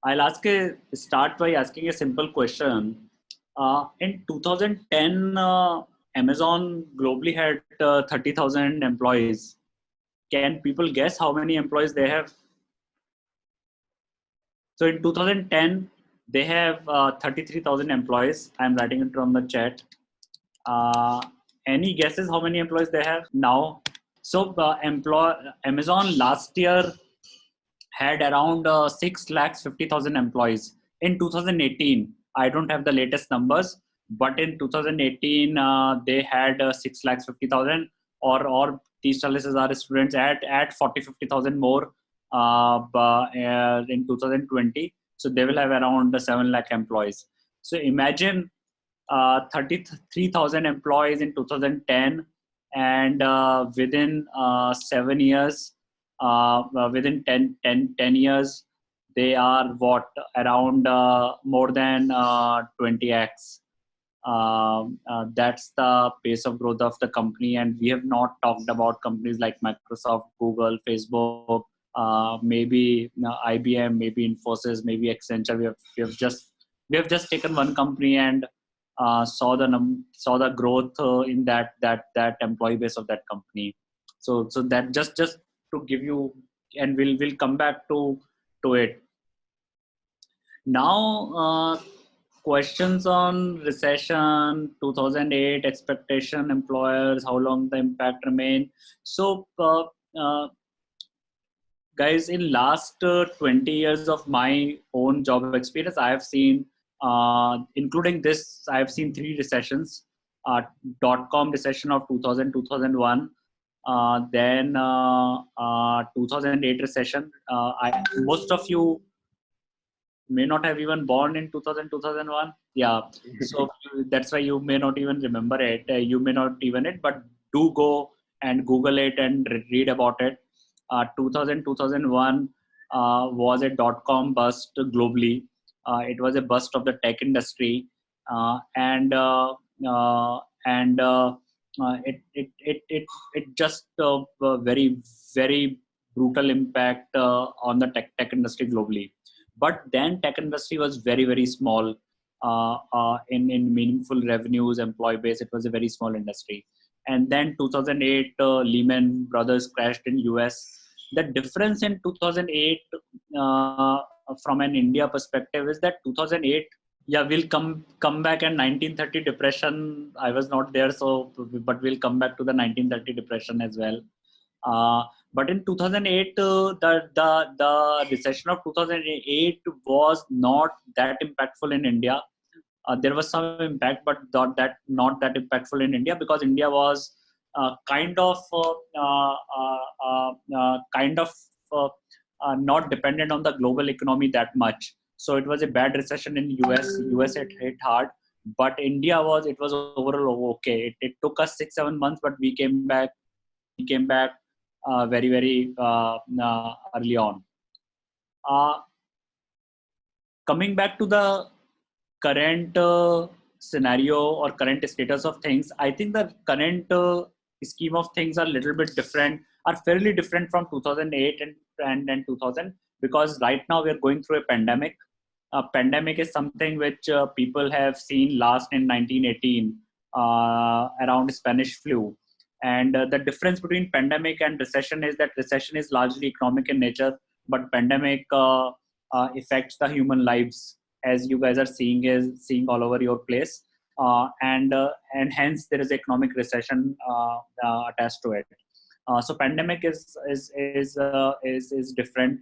Start by asking a simple question. In 2010, Amazon globally had 30,000 employees. Can people guess how many employees they have? So in 2010, they have 33,000 employees. I'm writing it on the chat. Uh, any guesses how many employees they have now? So Amazon last year had around 6 lakhs 50,000 employees in 2018. I don't have the latest numbers, but in 2018 they had 6 lakhs 50,000, or these challenges are students at 40-50,000 more in 2020. So they will have around 7 lakh employees. So imagine 33,000 employees in 2010, and within 7 years, within 10 years, they are what, around more than 20x. That's the pace of growth of the company, and we have not talked about companies like Microsoft, Google, Facebook, maybe IBM, maybe Infosys, maybe Accenture. We have just taken one company and saw the growth in that employee base of that company. So that just to give you, and we'll come back to it now. Questions on recession, 2008 expectation, employers, how long the impact remain. So guys, in last 20 years of my own job experience, I have seen, including this, I have seen 3 recessions. Dot-com recession of 2000 2001, then 2008 recession. Most of you may not have even born in 2000 2001. Yeah, so that's why you may not even remember it. You may not even it, but do go and Google it and read about it. 2000 2001 was a dot-com bust globally. It was a bust of the tech industry, and it just very very brutal impact on the tech industry globally. But then tech industry was very very small in meaningful revenues, employee base. It was a very small industry. And then 2008 Lehman Brothers crashed in US. The difference in 2008 from an India perspective is that 2008, yeah, we'll come back. And 1930 depression, I was not there, so but we'll come back to the 1930 depression as well. But in 2008, the recession of 2008 was not that impactful in India. There was some impact, but not that impactful in India, because India was kind of not dependent on the global economy that much. So it was a bad recession in US. US it hit hard, but India was overall okay. It took us 6-7 months, but we came back. Very very early on. Coming back to the current scenario or current status of things, I think the current scheme of things are a little bit different, are fairly different from 2008 and 2000, because right now we are going through a pandemic. A pandemic is something which people have seen last in 1918 around Spanish flu. And the difference between pandemic and recession is that recession is largely economic in nature, but pandemic affects the human lives, as you guys are seeing all over your place, and hence there is economic recession attached to it. So pandemic is different.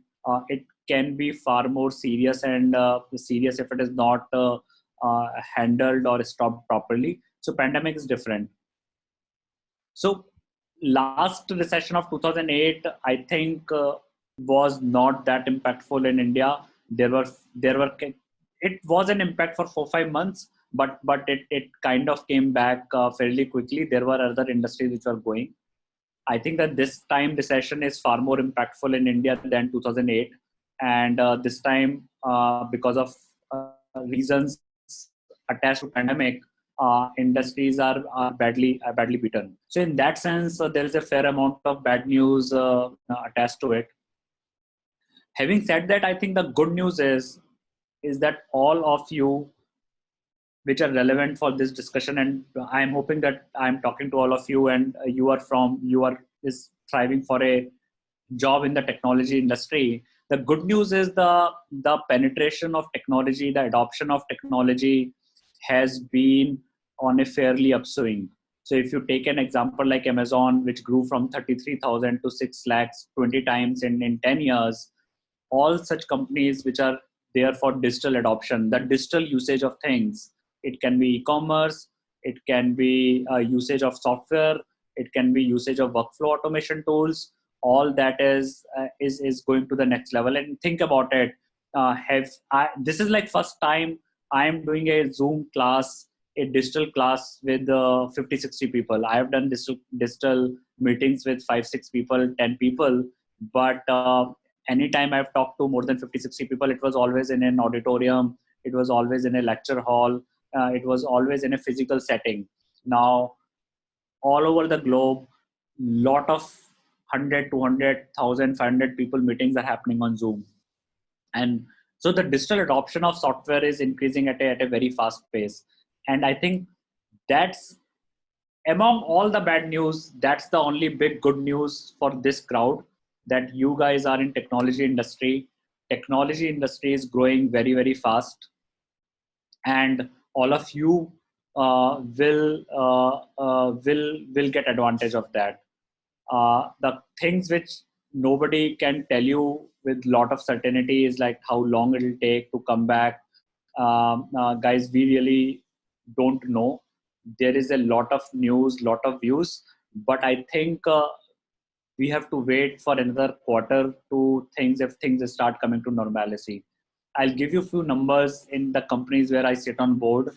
It can be far more serious, and serious if it is not handled or stopped properly. So pandemic is different. So last recession of 2008, I think, was not that impactful in India. There were it was an impact for 4-5 months, but it kind of came back fairly quickly. There were other industries which were going. I think that this time recession is far more impactful in India than 2008, and this time because of reasons attached to pandemic, industries are badly beaten. So in that sense, there is a fair amount of bad news attached to it. Having said that, I think the good news is is that all of you which are relevant for this discussion, and I'm hoping that I'm talking to all of you, and you are is striving for a job in the technology industry. The good news is the penetration of technology, the adoption of technology has been on a fairly upswing. So if you take an example like Amazon, which grew from 33,000 to 6 lakhs 20 times in 10 years, all such companies which are there for digital adoption, the digital usage of things. It can be e-commerce, it can be usage of software, it can be usage of workflow automation tools. All that is going to the next level. And think about it. This is like first time I am doing a Zoom class, a digital class with 50, 60 people. I have done digital meetings with 5, 6 people, 10 people, but anytime I've talked to more than 50, 60 people, it was always in an auditorium, it was always in a lecture hall, it was always in a physical setting. Now, all over the globe, lot of 100, 200, 500 people meetings are happening on Zoom. And so the digital adoption of software is increasing at a very fast pace. And I think that's, among all the bad news, that's the only big good news for this crowd, that you guys are in technology industry. Technology industry is growing very, very fast, and all of you will get advantage of that. The things which nobody can tell you with lot of certainty is like how long it will take to come back. Guys, we really don't know. There is a lot of news, lot of views, but I think we have to wait for another quarter to things, if things start coming to normalcy. I'll give you a few numbers in the companies where I sit on board.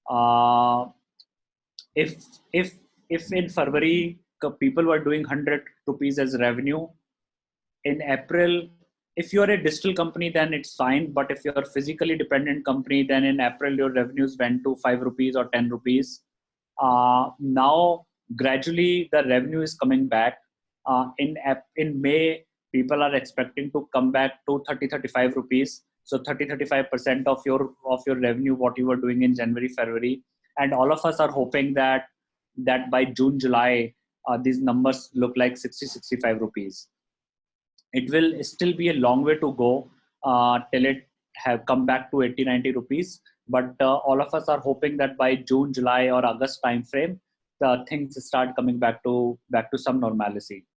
Uh, if if if in February people were doing 100 rupees as revenue, in April, if you're a digital company, then it's fine. But if you're a physically dependent company, then in April your revenues went to 5 rupees or 10 rupees. Now gradually the revenue is coming back. In May, people are expecting to come back to 30-35 rupees. So 30-35% of your revenue, what you were doing in January, February, and all of us are hoping that by June, July, these numbers look like 60-65 rupees. It will still be a long way to go till it have come back to 80-90 rupees. But all of us are hoping that by June, July, or August time frame, the things start coming back to some normalcy.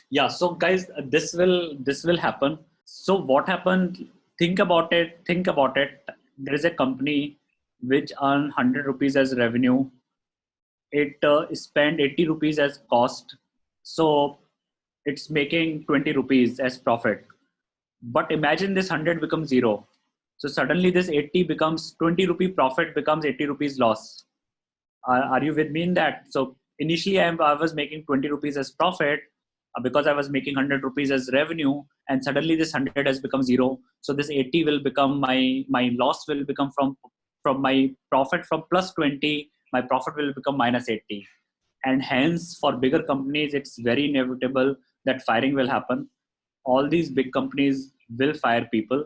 Yeah. So guys, this will happen. So what happened? Think about it. Think about it. There is a company which earn 100 rupees as revenue. It spend 80 rupees as cost, so it's making 20 rupees as profit. But imagine this 100 becomes zero, so suddenly this 80 becomes 20 rupee profit, becomes 80 rupees loss. Are you with me in that? So initially I was making 20 rupees as profit, because I was making 100 rupees as revenue, and suddenly this 100 has become zero. So this 80 will become my loss, will become from my profit, from plus 20, my profit will become minus 80. And hence for bigger companies, it's very inevitable that firing will happen. All these big companies will fire people,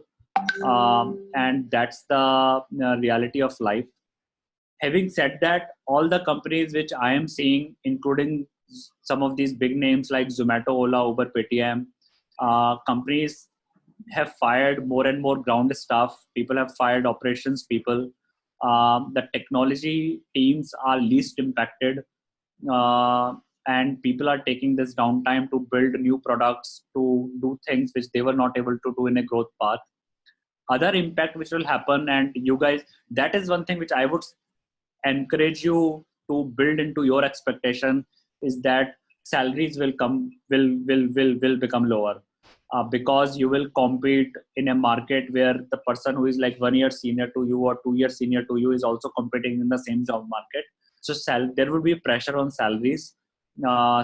and that's the reality of life. Having said that, all the companies which I am seeing, including some of these big names like Zomato, Ola, Uber, Paytm, companies have fired more and more ground staff. People have fired operations people. The technology teams are least impacted, uh, and people are taking this downtime to build new products, to do things which they were not able to do in a growth path. Other impact which will happen, and you guys, that is one thing which I would encourage you to build into your expectation, is that salaries will become lower, because you will compete in a market where the person who is like 1 year senior to you or 2 years senior to you is also competing in the same job market. So there will be pressure on salaries.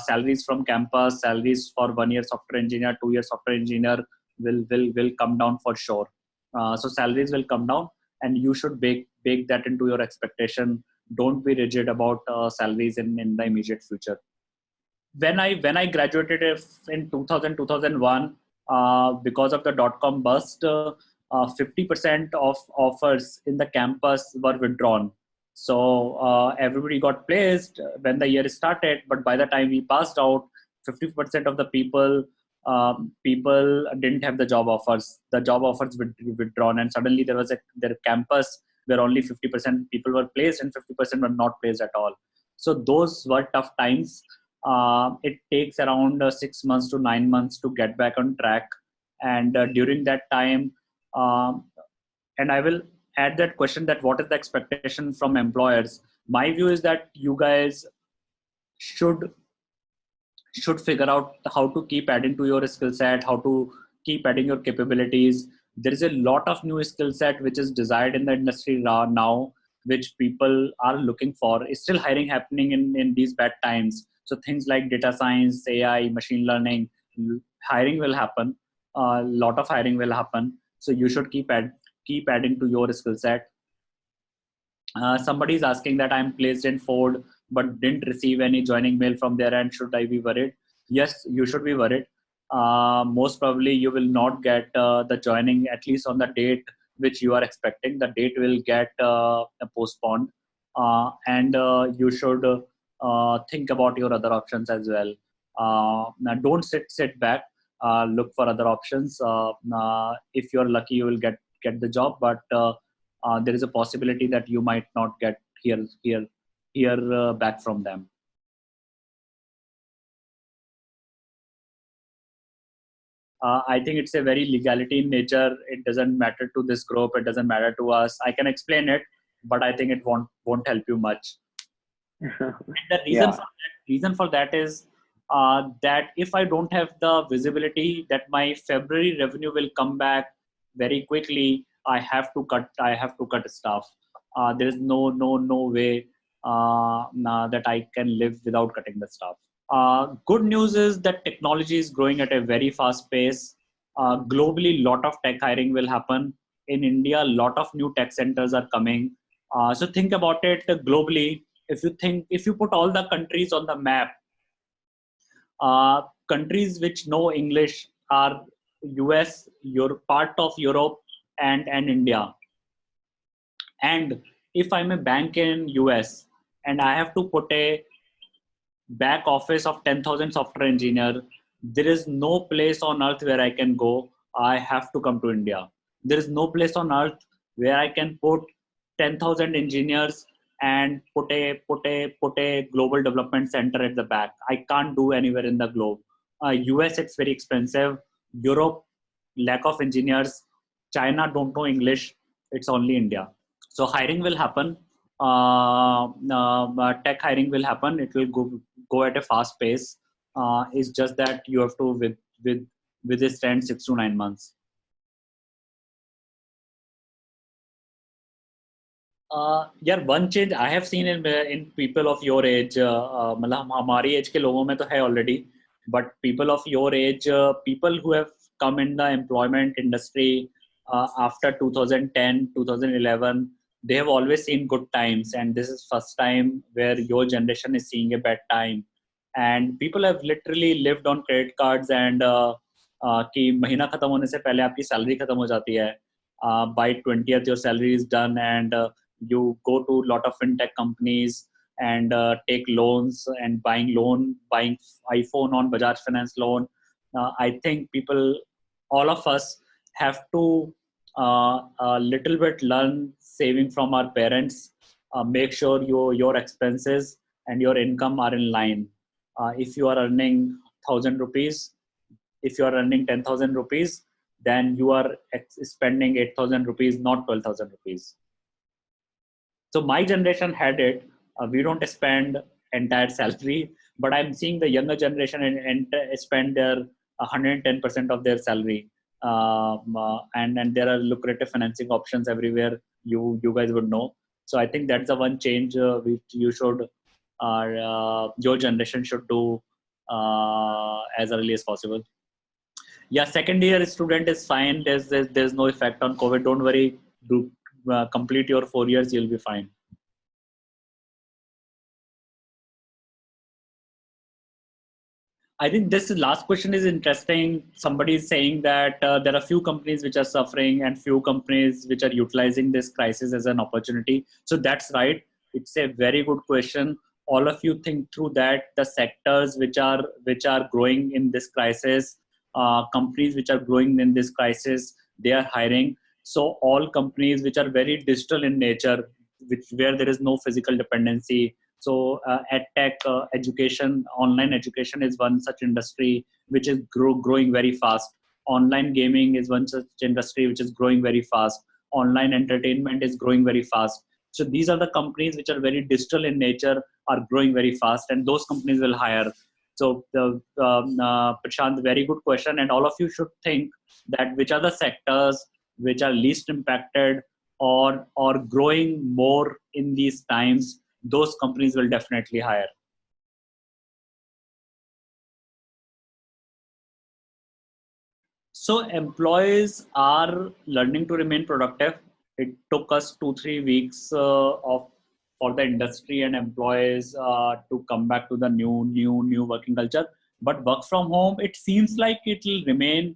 Salaries from campus, salaries for 1 year software engineer, 2 year software engineer will come down for sure. So salaries will come down, and you should bake that into your expectation. Don't be rigid about salaries in the immediate future. when I graduated in 2000 2001, because of the dot-com bust, 50% of offers in the campus were withdrawn. So everybody got placed when the year started, but by the time we passed out, 50% of the people didn't have the job offers. The job offers withdrawn, and suddenly there was their campus where only 50% people were placed and 50% were not placed at all. So those were tough times. It takes around 6 months to 9 months to get back on track. And during that time, um, and I will add that question, that what is the expectation from employers? My view is that you guys should figure out how to keep adding to your skill set, how to keep adding your capabilities. There is a lot of new skill set which is desired in the industry now, which people are looking for. Is still hiring happening in these bad times. So things like data science, AI, machine learning, hiring will happen. A lot of hiring will happen. So you should keep adding to your skill set. Somebody is asking that I'm placed in Ford but didn't receive any joining mail from their end. Should I be worried? Yes, you should be worried. Most probably, you will not get the joining, at least on the date which you are expecting. The date will get postponed, and you should think about your other options as well. Now don't sit back. Look for other options. If you're lucky, you will get the job, but there is a possibility that you might not get hear back from them. I think it's a very legality in nature. It doesn't matter to this group. It doesn't matter to us. I can explain it, but I think it won't help you much. And the Yeah. reason for that is that if I don't have the visibility that my February revenue will come back very quickly, I have to cut staff. There is no way that I can live without cutting the staff. Good news is that technology is growing at a very fast pace. Globally, lot of tech hiring will happen. In India, a lot of new tech centers are coming. So think about it globally. If you put all the countries on the map, countries which know English are US, part of Europe, and India. And if I'm a bank in US and I have to put a back office of 10,000 software engineer, there is no place on earth where I can go. I have to come to India. There is no place on earth where I can put 10,000 engineers and put a global development center at the back. I can't do anywhere in the globe. US, it's very expensive. Europe, lack of engineers. China don't know English. It's only India. So hiring will happen. Tech hiring will happen. It will go at a fast pace. It's just that you have to with this trend 6 to 9 months. यार one change I have seen in people of your age, मतलब हमारी age के लोगों में तो है already, but people of your age, people who have come in the employment industry after 2010 2011, they have always seen good times, and this is first time where your generation is seeing a bad time. And people have literally lived on credit cards, and कि महीना खत्म होने से पहले आपकी salary खत्म हो जाती है. By 20th your salary is done, and you go to a lot of fintech companies and take loans and buying iPhone on Bajaj Finance loan. I think all of us have to a little bit learn saving from our parents. Make sure your expenses and your income are in line. If you are earning 1,000 rupees, if you are earning 10,000 rupees, then you are spending 8,000 rupees, not 12,000 rupees. So my generation had it. We don't spend entire salary, but I'm seeing the younger generation and spend their 110% of their salary. And there are lucrative financing options everywhere. You guys would know. So I think that's the one change which you should, your generation should do as early as possible. Yeah, second year student is fine. There's no effect on COVID. Don't worry. Do complete your 4 years. You'll be fine. I think this last question is interesting. Somebody is saying that there are few companies which are suffering and few companies which are utilizing this crisis as an opportunity. So that's right. It's a very good question. All of you think through that. The sectors which are growing in this crisis, companies which are growing in this crisis, they are hiring. So all companies which are very digital in nature, which where there is no physical dependency, so edtech, education, online education is one such industry which is growing very fast. Online gaming is one such industry which is growing very fast. Online entertainment is growing very fast. So these are the companies which are very digital in nature, are growing very fast, and those companies will hire. So Prashant, very good question, and all of you should think that which are the sectors which are least impacted or growing more in these times, those companies will definitely hire. So employees are learning to remain productive. It took us 2-3 weeks of for the industry and employees to come back to the new working culture. But work from home, it seems like it will remain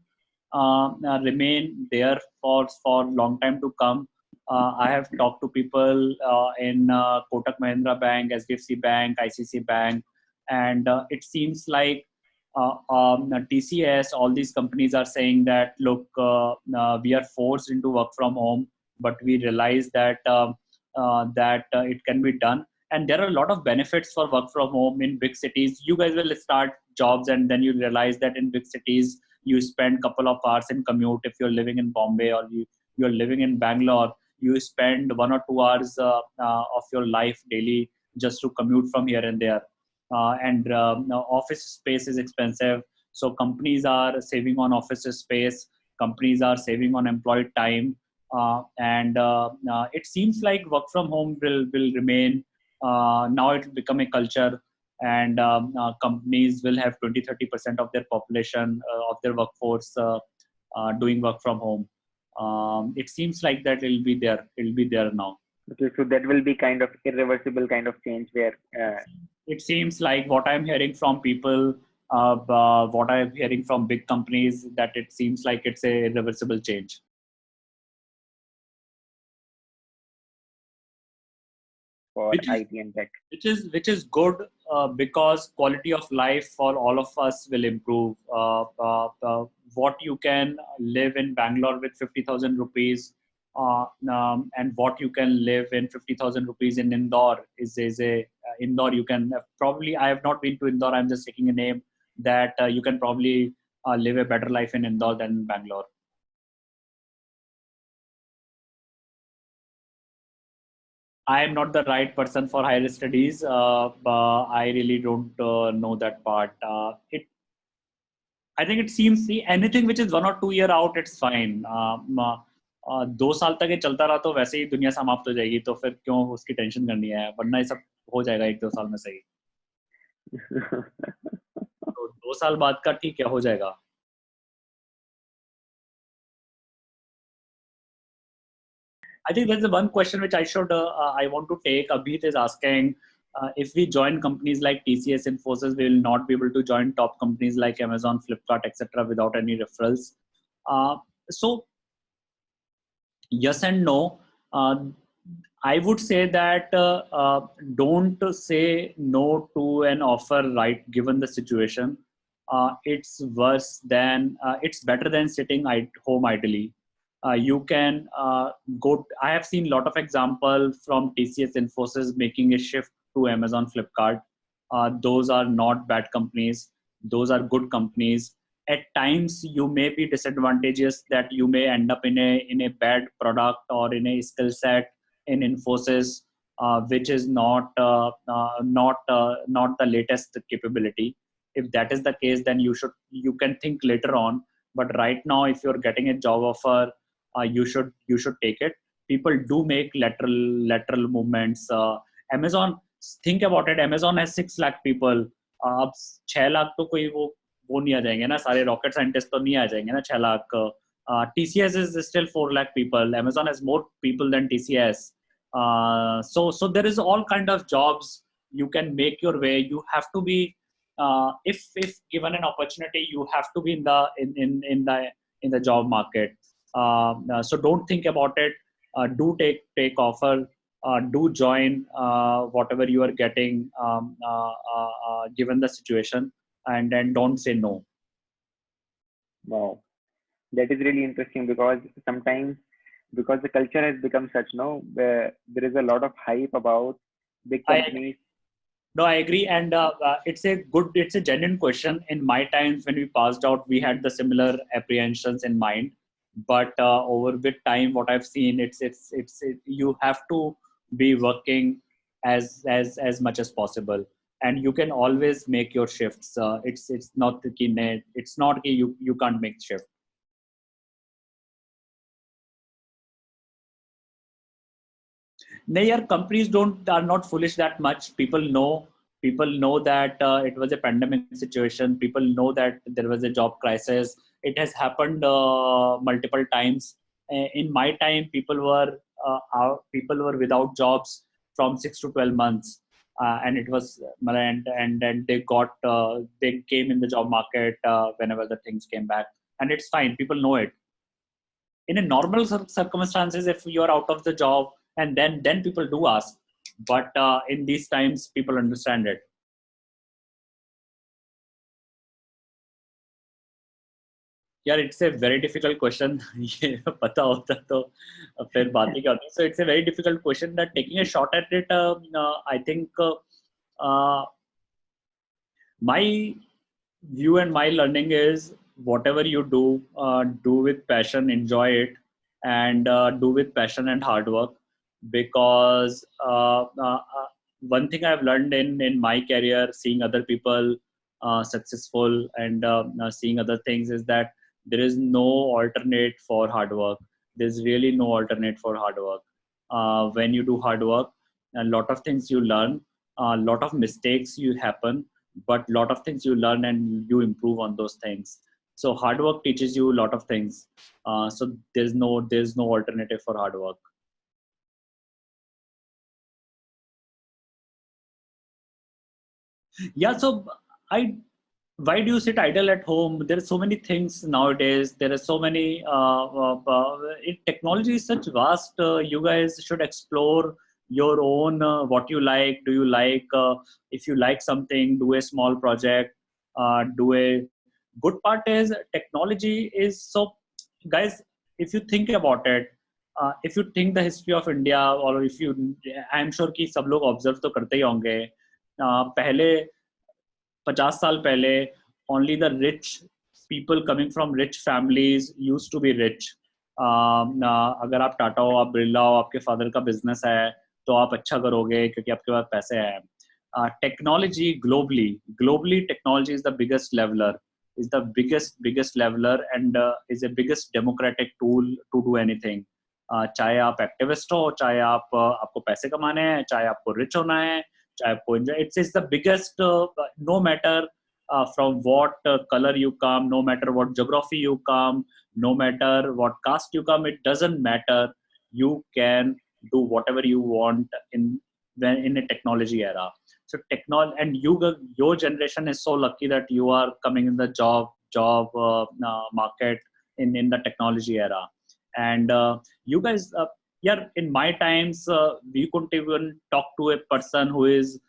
there for long time to come. I have talked to people in Kotak Mahindra Bank, SDFC Bank, ICC Bank, and it seems like TCS, all these companies are saying that, look, we are forced into work from home, but we realize that it can be done. And there are a lot of benefits for work from home in big cities. You guys will start jobs, and then you realize that in big cities, you spend couple of hours in commute. If you're living in Bombay or you're living in Bangalore, you spend 1 or 2 hours of your life daily just to commute from here and there. And now office space is expensive, so companies are saving on office space, companies are saving on employee time, and it seems like work from home will remain. Now it will become a culture, and companies will have 20-30% of their population, of their workforce, doing work from home. It seems like that it'll be there now. Okay, so that will be kind of irreversible kind of change where It seems like what I'm hearing from people, what I'm hearing from big companies, that it seems like it's a irreversible change. for Which is IT and tech. which is good, because quality of life for all of us will improve. What you can live in Bangalore with 50,000 rupees, and what you can live in 50,000 rupees in Indore is a Indore. You can probably, I have not been to Indore, I'm just taking a name, that you can probably live a better life in Indore than in Bangalore. I am not the right person for higher studies. But I really don't know that part. I think it seems, see, anything which is 1 or 2 year out, it's fine. 2 साल तक ये चलता रहा तो वैसे ही दुनिया समाप्त हो जाएगी, तो फिर क्यों उसकी टेंशन करनी है, वरना ये सब हो जाएगा 1-2 साल में सही. तो 2 साल बाद का ठीक है, हो जाएगा. I think that's the one question which I want to take. Abhit is asking, if we join companies like TCS, Infosys, we will not be able to join top companies like Amazon, Flipkart, etc. without any referrals. So yes and no. I would say that don't say no to an offer, right, given the situation. It's it's better than sitting at home idly. You can go. I have seen a lot of examples from TCS, Infosys making a shift to Amazon, Flipkart. Those are not bad companies. Those are good companies. At times, you may be disadvantageous, that you may end up in a bad product or in a skill set in Infosys, which is not the latest capability. If that is the case, then you can think later on. But right now, if you're getting a job offer, you should take it. People do make lateral movements. Amazon, think about it. Amazon has 6 lakh people. अब 6 लाख तो कोई वो नहीं आ जाएंगे ना, सारे rocket scientist तो नहीं आ जाएंगे ना 6 lakh. TCS is still 4 lakh people. Amazon has more people than TCS. So there is all kind of jobs. You can make your way. You have to be if given an opportunity, you have to be in the job market. So don't think about it. Do take offer. Do join whatever you are getting, given the situation, and then don't say no. Wow, that is really interesting because sometimes because the culture has become such, no, where there is a lot of hype about big I companies. No, I agree, and it's a genuine question. In my times when we passed out, we had the similar apprehensions in mind, but over with time, what I've seen, you have to be working as much as possible, and you can always make your shifts. It's not the key. It's not key, you can't make shift. No, yeah, companies don't are not foolish that much. People know that it was a pandemic situation. People know that there was a job crisis. It has happened multiple times. In my time, people were without jobs from 6 to 12 months, and it was and then they came in the job market whenever the things came back, and it's fine. People know it. In a normal circumstances, if you are out of the job, and then people do ask, but in these times people understand it. यार it's a very difficult question. ये पता होता तो फिर बात ही क्या होती. So it's a very difficult question that taking a shot at it, I think uh, my view and my learning is whatever you do, do with passion, enjoy it, and do with passion and hard work. Because one thing I've learned in my career, seeing other people successful, and seeing other things, is that there is no alternate for hard work. There's really no alternate for hard work. When you do hard work, a lot of things you learn, a lot of mistakes you happen, but a lot of things you learn and you improve on those things. So hard work teaches you a lot of things. So there's no alternative for hard work. Yeah. So I why do you sit idle at home? There are so many things nowadays. There are so many technology is such vast. You guys should explore your own, what you like. Do you like, if you like something, do a small project. Do a good part is technology is so, guys, if you think about it, if you think the history of India, or if you, I am sure कि सब लोग observe तो करते ही होंगे. पहले 50 साल पहले only the rich people coming from rich families used to be rich. अगर आप टाटा हो, आप बिरला हो, आपके फादर का बिजनेस है, तो आप अच्छा करोगे क्योंकि आपके पास पैसे हैं. Technology globally technology is the biggest leveler, and is the biggest democratic tool to do anything. चाहे आप एक्टिविस्ट हो, चाहे आपको पैसे कमाने हैं, चाहे आपको रिच होना है, चाहे आपको enjoy. It's the biggest, no matter from what color you come, no matter what geography you come, no matter what caste you come, it doesn't matter. You can do whatever you want in a technology era. So and your generation is so lucky that you are coming in the job market in the technology era. And you guys, yeah, in my times, we couldn't even talk to a person who is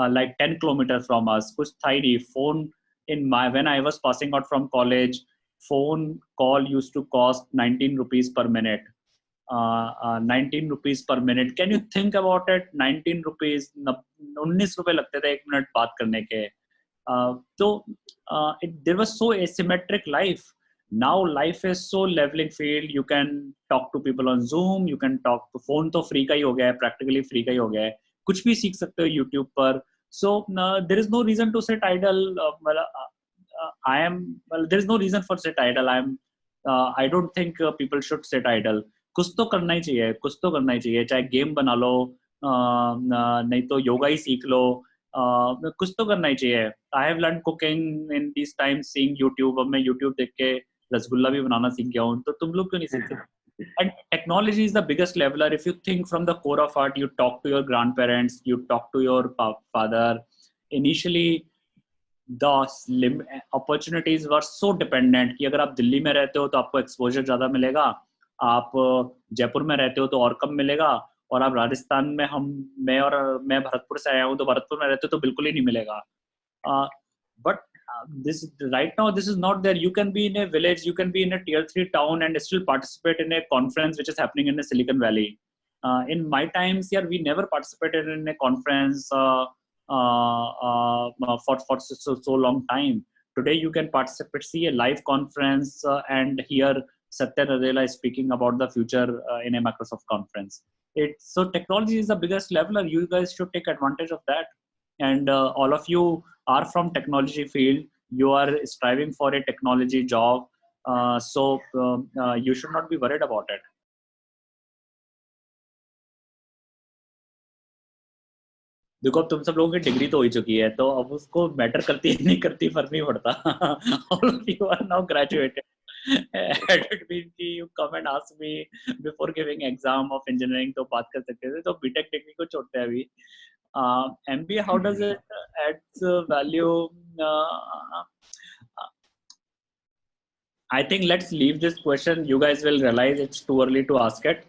like 10 kilometers from us. Kuch tha hi nahi. Phone when I was passing out from college, phone call used to cost 19 rupees per minute. 19 rupees per minute. Can you think about it? 19 rupees, 19 रुपए लगते थे 1 minute बात करने के. So there was so asymmetric life. Now life is so leveling field. You can talk to people on Zoom. You can talk to phone. तो free का ही हो गया है, practically free का ही हो गया है. कुछ भी सीख सकते हो YouTube पर. So there is no reason to sit idle. There is no reason for sit idle. I don't think people should sit idle. कुछ तो करना ही चाहिए, कुछ तो करना ही चाहिए. चाहे गेम बना लो, नहीं तो योगा ही सीख लो. कुछ तो करना ही चाहिए. I have learn cooking in this time seeing YouTube. अब मैं यूट्यूब देख के रसगुल्ला भी बनाना सीख गया हूँ. तो तुम लोग क्यों नहीं सीख सकते? And technology is the biggest leveler. If you think from the core of art, you talk to your grandparents, you talk to your father. Initially, the opportunities were so dependent कि अगर आप दिल्ली में रहते हो तो आपको exposure ज़्यादा मिलेगा, आप जयपुर में रहते हो तो और कम मिलेगा, और आप राजस्थान में मैं भरतपुर से आया हूँ तो भरतपुर में रहते हो तो बिल्कुल ही नहीं मिलेगा. But this right now this is not there. You can be in a village, you can be in a tier 3 town and still participate in a conference which is happening in the Silicon Valley. In my times here, we never participated in a conference for so long time. Today you can participate, see a live conference and hear Satya Nadella is speaking about the future in a Microsoft conference. So technology is the biggest leveler. You guys should take advantage of that. And all of you are from technology field. You are striving for a technology job. So you should not be worried about it. देखो अब तुम सब लोगों की degree तो हो ही चुकी है, तो अब उसको मैटर करती है नहीं करती फर्क नहीं पड़ता. All of you are now graduated. Had it been कि you come and ask me before giving exam of engineering तो बात कर सकते थे, तो बीटेक डिग्री को छोड़ते हैं अभी. MBA, how does it adds value? I think let's leave this question. You guys will realize it's too early to ask it.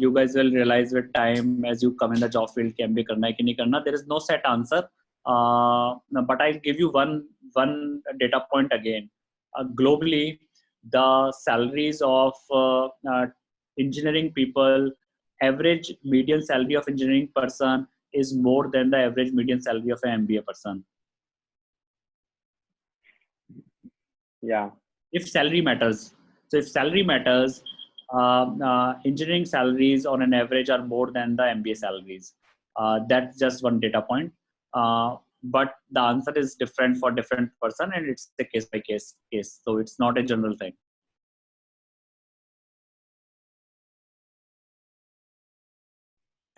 You guys will realize with time as you come in the job field कि MBA करना है कि नहीं करना. There is no set answer. But I'll give you one data point again. Globally, the salaries of engineering people, average median salary of engineering person is more than the average median salary of an MBA person. Yeah. If salary matters. So if salary matters, engineering salaries on an average are more than the MBA salaries. That's just one data point. But the answer is different for different person, and it's a case by case. So it's not a general thing.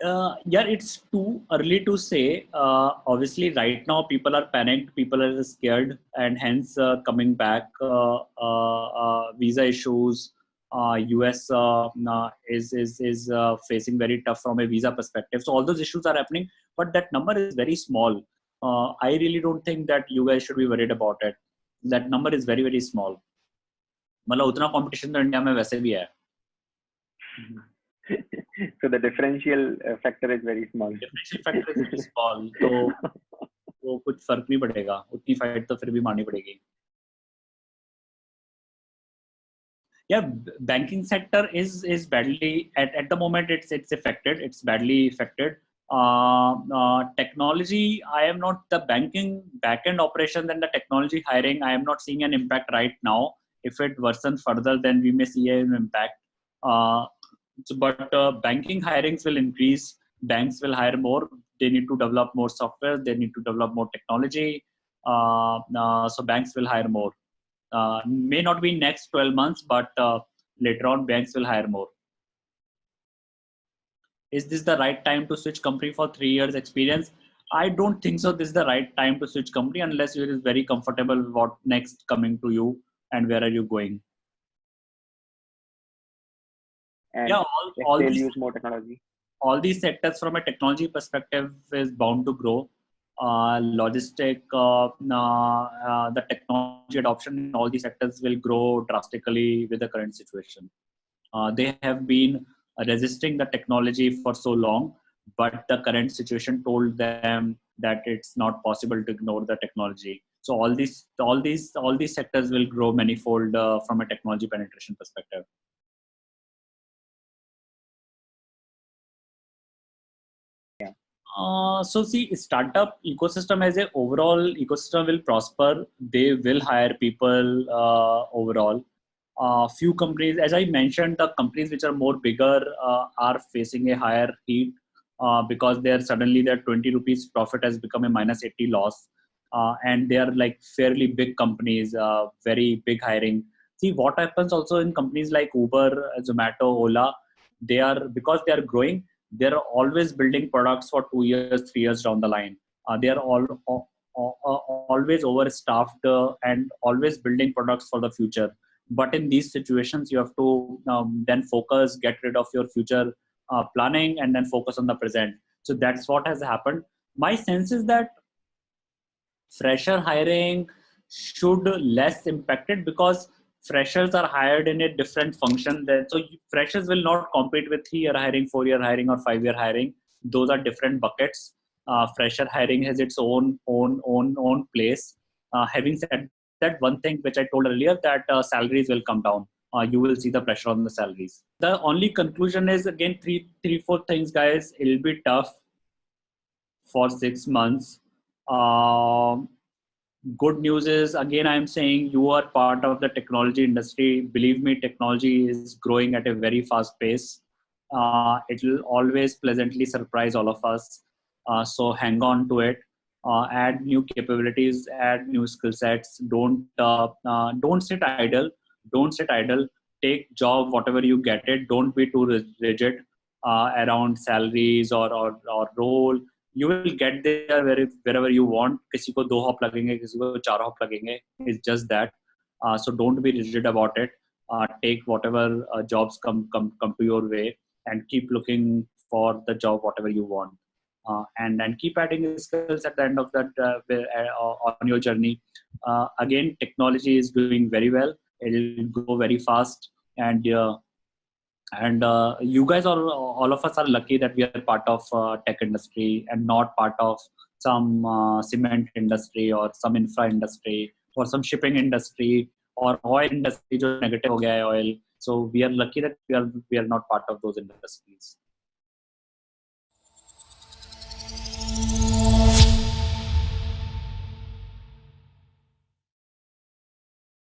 Yeah, it's too early to say. Obviously, right now people are panicked, people are scared, and hence coming back. Visa issues. US is facing very tough from a visa perspective. So all those issues are happening, but that number is very small. I really don't think that you guys should be worried about it. That number is very small. मतलब उतना competition तो India में वैसे भी है. So the differential factor is very small. Differential factor is very small. तो कुछ फर्क नहीं पड़ेगा. उतनी फाइट तो फिर भी मारनी पड़ेगी. Yeah, banking sector is badly at the moment. It's affected. It's badly affected. Technology. I am not the banking backend operations and the technology hiring. I am not seeing an impact right now. If it worsens further, then we may see an impact. But banking hirings will increase. Banks will hire more. They need to develop more software. They need to develop more technology. So banks will hire more. May not be next 12 months, but later on banks will hire more. Is this the right time to switch company for 3 years experience? I don't think so. This is the right time to switch company unless you're very comfortable with what next coming to you and where are you going. And yeah, all they'll these, use more technology. All these sectors from a technology perspective is bound to grow. Logistic, the technology adoption in all these sectors will grow drastically with the current situation. They have been resisting the technology for so long, but the current situation told them that it's not possible to ignore the technology. So all these sectors will grow manifold from a technology penetration perspective. So see, startup ecosystem as a overall ecosystem will prosper. They will hire people overall. Few companies, as I mentioned, the companies which are more bigger are facing a higher heat because suddenly their 20 rupees profit has become a minus 80 loss. And they are like fairly big companies, very big hiring. See what happens also in companies like Uber, Zomato, Ola, because they are growing, they're always building products for 2 years, 3 years down the line. They are always overstaffed and always building products for the future. But in these situations, you have to then focus, get rid of your future planning, and then focus on the present. So that's what has happened. My sense is that fresher hiring should less impacted because freshers are hired in a different function. So freshers will not compete with 3-year hiring, 4-year hiring, or 5-year hiring. Those are different buckets. Fresher hiring has its own place. Having said that, one thing which I told earlier, that salaries will come down. You will see the pressure on the salaries. The only conclusion is, again, four things, guys. It'll be tough for 6 months. Um, Good news is, again, I'm saying you are part of the technology industry. Believe me, technology is growing at a very fast pace. It will always pleasantly surprise all of us. So hang on to it. Add new capabilities, add new skill sets. Don't sit idle. Don't sit idle. Take job whatever you get it. Don't be too rigid around salaries or role. You will get there wherever you want. किसी को 2 hop लगेंगे, किसी को 4 hop लगेंगे. It's just that. So don't be rigid about it. Take whatever jobs come to your way, and keep looking for the job whatever you want. And keep adding skills at the end of that on your journey. Again, technology is doing very well. It will grow very fast, and you guys are, all of us are lucky that we are part of tech industry and not part of some cement industry or some infra industry or some shipping industry or oil industry जो negative हो गया है oil. So we are lucky that we are not part of those industries.